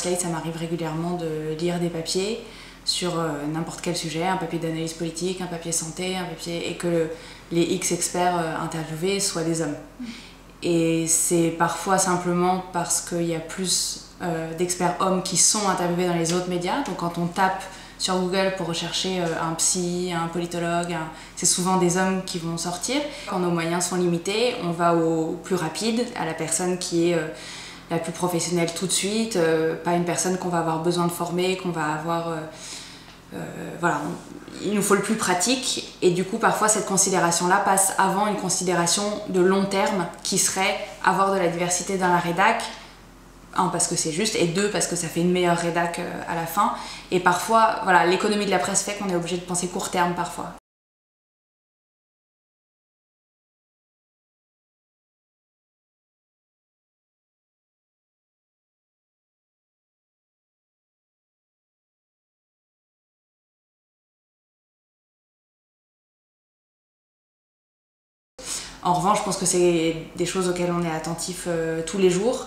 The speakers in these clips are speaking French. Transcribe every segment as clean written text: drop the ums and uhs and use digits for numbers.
Slate, ça m'arrive régulièrement de lire des papiers sur n'importe quel sujet, un papier d'analyse politique, un papier santé, et que les X experts interviewés soient des hommes. Et c'est parfois simplement parce qu'il y a plus d'experts hommes qui sont interviewés dans les autres médias. Donc quand on tape sur Google pour rechercher un psy, un politologue, c'est souvent des hommes qui vont sortir. Quand nos moyens sont limités, on va au plus rapide, à la personne qui est la plus professionnelle tout de suite, pas une personne qu'on va avoir besoin de former, qu'on va avoir... voilà, il nous faut le plus pratique, et du coup parfois cette considération-là passe avant une considération de long terme qui serait avoir de la diversité dans la rédac. Un, parce que c'est juste, et deux, parce que ça fait une meilleure rédac à la fin. Et parfois, voilà, l'économie de la presse fait qu'on est obligé de penser court terme parfois. En revanche, je pense que c'est des choses auxquelles on est attentif tous les jours,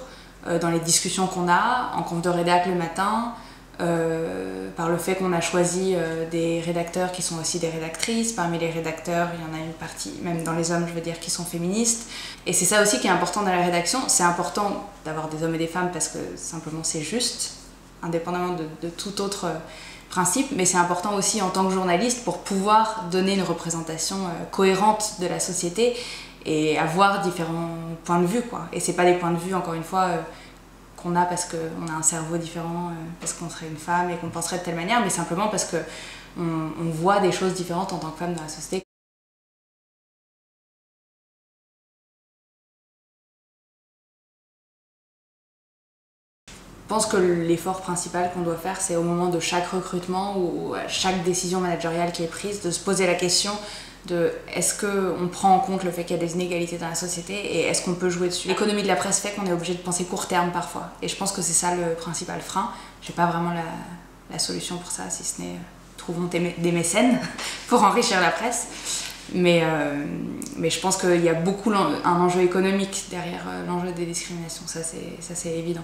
dans les discussions qu'on a, en conf de rédac le matin, par le fait qu'on a choisi des rédacteurs qui sont aussi des rédactrices. Parmi les rédacteurs, il y en a une partie, même dans les hommes, je veux dire, qui sont féministes. Et c'est ça aussi qui est important dans la rédaction. C'est important d'avoir des hommes et des femmes parce que simplement c'est juste, indépendamment de tout autre principe, mais c'est important aussi en tant que journaliste pour pouvoir donner une représentation cohérente de la société et avoir différents points de vue, quoi. Et c'est pas des points de vue, encore une fois, qu'on a parce qu'on a un cerveau différent, parce qu'on serait une femme et qu'on penserait de telle manière, mais simplement parce qu'on voit des choses différentes en tant que femme dans la société. Je pense que l'effort principal qu'on doit faire, c'est au moment de chaque recrutement ou à chaque décision managériale qui est prise, de se poser la question de est-ce qu'on prend en compte le fait qu'il y a des inégalités dans la société et est-ce qu'on peut jouer dessus. L'économie de la presse fait qu'on est obligé de penser court terme parfois. Et je pense que c'est ça le principal frein. Je n'ai pas vraiment la solution pour ça, si ce n'est trouvons des mécènes pour enrichir la presse. Mais je pense qu'il y a beaucoup un enjeu économique derrière l'enjeu des discriminations, ça c'est évident.